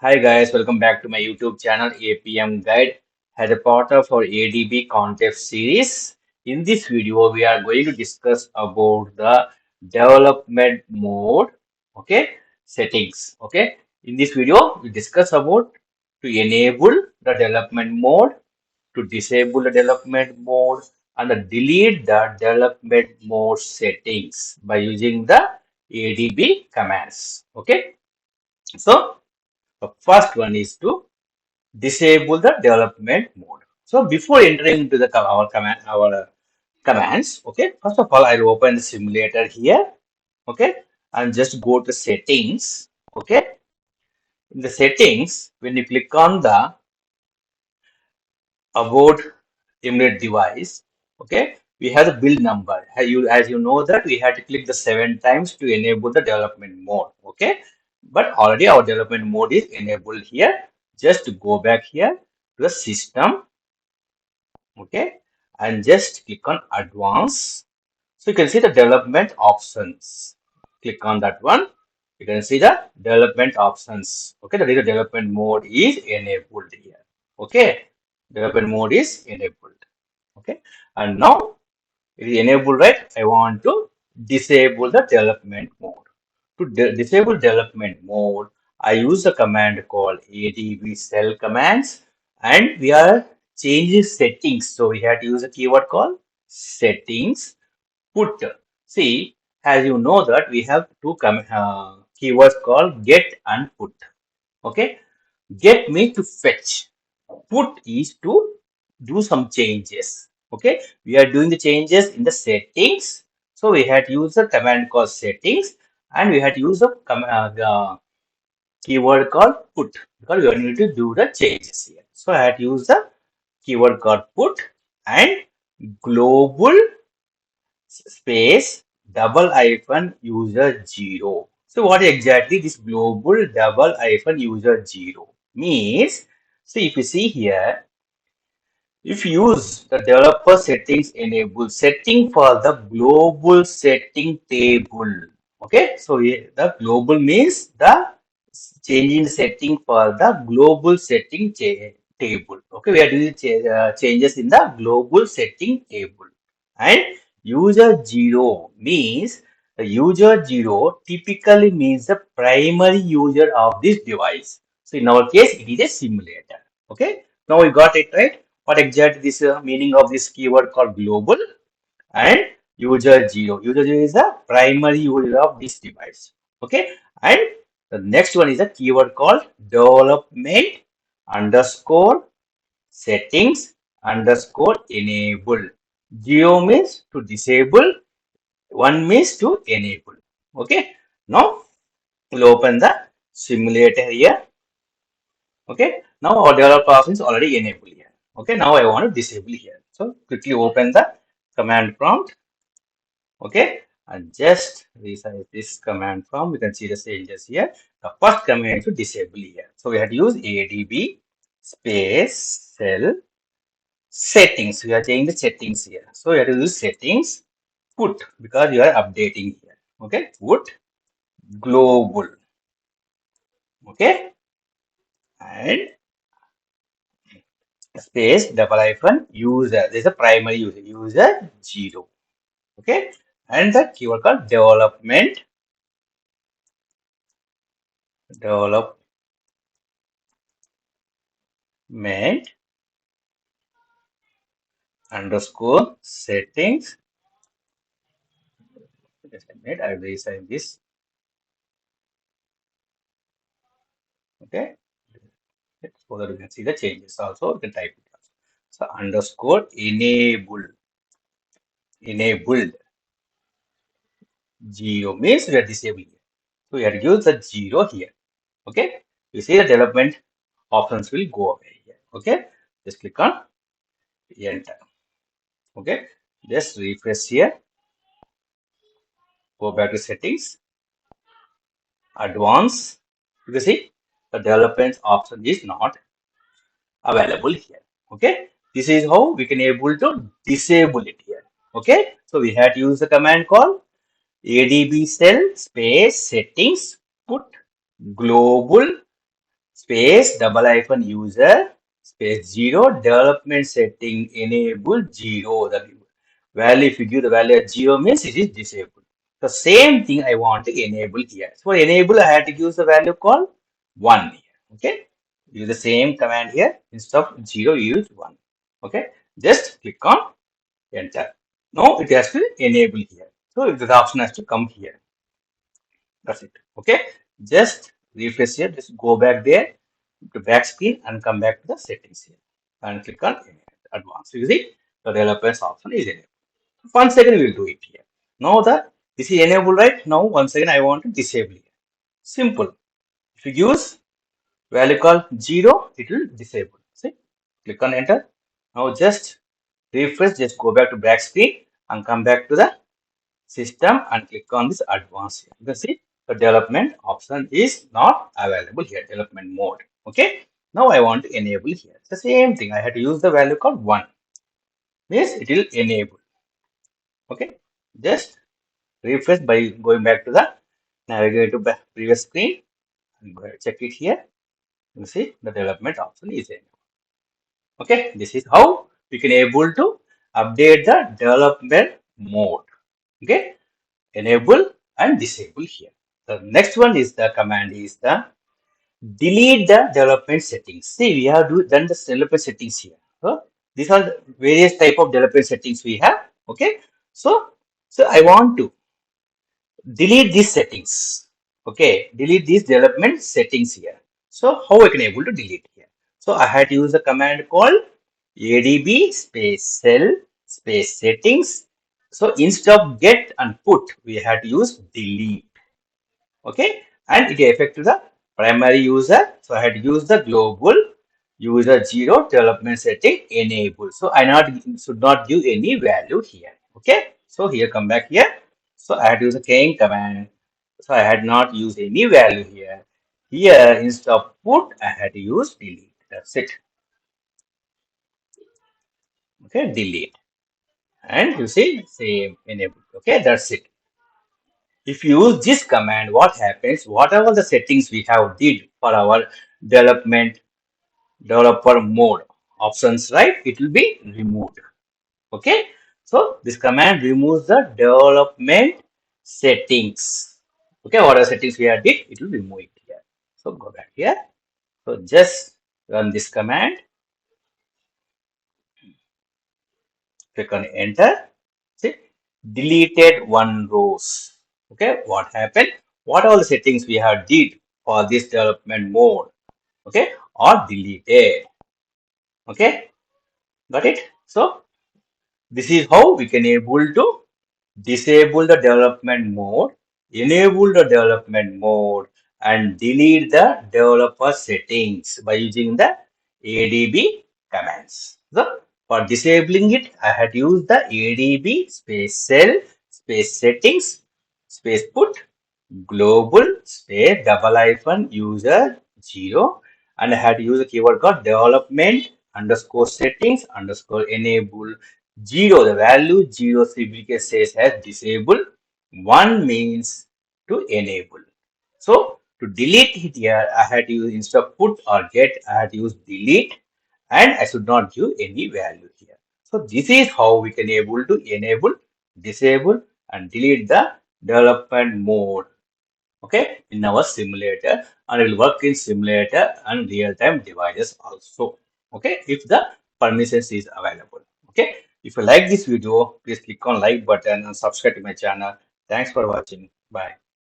Hi guys, welcome back to my YouTube channel APM Guide as a part of our ADB concept series. In this video, we are going to discuss about the development mode, okay, settings, okay. In this video, we discuss about to enable the development mode, to disable the development mode, and to delete the development mode settings by using the ADB commands, okay. So, the first one is to disable the development mode. So before entering into the our commands, okay. First of all, I'll open the simulator here, okay, and just go to settings, okay. In the settings, when you click on the about emulate device, okay, we have the build number. As you know that we had to click the 7 times to enable the development mode, okay. But already our development mode is enabled here. Just go back here to the system, okay, and just click on advanced. So you can see the development options. Click on that one. You can see the development options. Okay, the development mode is enabled here. Okay, development mode is enabled. Okay, and now it is enabled, right? I want to disable the development mode. To disable development mode, I use a command called ADB cell commands, and we are changing settings. So we have to use a keyword called settings put. See, as you know that we have two keywords called get and put. Okay, get means to fetch. Put is to do some changes. Okay, we are doing the changes in the settings. So we had to use a command called settings, and we had to use a keyword called put because we are need to do the changes here. So I had to use the keyword called put and global space double hyphen user 0. So what exactly this global double hyphen user 0 means? So if you see here, if you use the developer settings enable setting for the global setting table. Okay, so the global means the changing setting for the global setting table. Okay, we are doing changes in the global setting table. And user 0 means the user 0 typically means the primary user of this device. So in our case, it is a simulator. Okay, now we got it right. What exactly this meaning of this keyword called global and user 0. User 0 is the primary user of this device. Okay, and the next one is a keyword called development underscore settings underscore enable. 0 means to disable, 1 means to enable. Okay, now we'll open the simulator here. Okay, now our developer option is already enabled here. Okay, now I want to disable here. So quickly open the command prompt. Okay, and just resize this command prompt. We can see the changes here. The first command is to disable here. So we have to use ADB space cell settings. We are changing the settings here. So we have to use settings put because you are updating here. Okay, put global. Okay, and space double hyphen user. This is a primary user, user 0. Okay, and the keyword called development underscore settings. Just a minute, I will resize this. Okay, so that you can see the changes also. You can type it also. So underscore enabled 0 means we are disabling it. So we have to use the 0 here. Okay, you see the development options will go away here. Okay, just click on enter. Okay, just refresh here. Go back to settings, advanced. You can see the development option is not available here. Okay, this is how we can able to disable it here. Okay, so we had to use the command called ADB cell space settings put global space double hyphen user space 0 development setting enable 0. The value, if you give the value as 0 means it is disabled. The same thing I want to enable here. So for enable, I had to use the value called 1 here. Okay. Use the same command here. Instead of 0, use 1. Okay. Just click on enter. Now it has to enable here. So the option has to come here. That's it. Okay. Just refresh here. Just go back there to back screen and come back to the settings here and click on advanced. You see the developers option is enabled. 1 second we will do it here. Now this is enabled, right? Now 1 second I want to disable it. Simple. If you use value called 0, it will disable. See, click on enter. Now just refresh, just go back to back screen and come back to the system and click on this advanced here. You can see the development option is not available here, development mode. Okay. Now I want to enable here. It's the same thing. I had to use the value called 1. Means it will enable. Okay. Just refresh by going back to the navigate to previous screen and go ahead, check it here. You see the development option is enabled. Okay. This is how we can able to update the development mode. Okay. Enable and disable here. The next one is the command is the delete the development settings. See, we have done the development settings here. These are the various type of development settings we have. Okay, so I want to delete these settings. Okay, delete these development settings here. So how I can able to delete here? So I had to use a command called ADB space cell space settings. So instead of get and put, we had to use delete. Okay, and it affects the primary user. So I had to use the global user 0 development setting enable. So I should not give any value here. Okay, so here come back here. So I had to use a keying command. So I had not used any value here. Here instead of put, I had to use delete. That's it. Okay, delete. And you see same enable. Okay, that's it. If you use this command, what happens? Whatever the settings we have did for our development developer mode options, right? It will be removed. Okay. So this command removes the development settings. Okay. Whatever settings we have did, it will remove it here. So go back here. So just run this command. Click on enter. See, deleted one rows. Okay. What happened? What all the settings we have did for this development mode, okay, or deleted. Okay, got it? So this is how we can able to disable the development mode, enable the development mode, and delete the developer settings by using the ADB commands. So for disabling it, I had used the ADB space cell space settings space put global space double hyphen user 0, and I had to use a keyword called development underscore settings underscore enable 0. The value 0 simply says as disable. 1 means to enable. So to delete it here, I had to use instead of put or get, I had to use delete, and I should not give any value here. So this is how we can able to enable, disable, and delete the development mode, okay, in our simulator, and it will work in simulator and real-time devices also, okay, if the permissions is available. Okay, if you like this video, please click on like button and subscribe to my channel. Thanks for watching. Bye.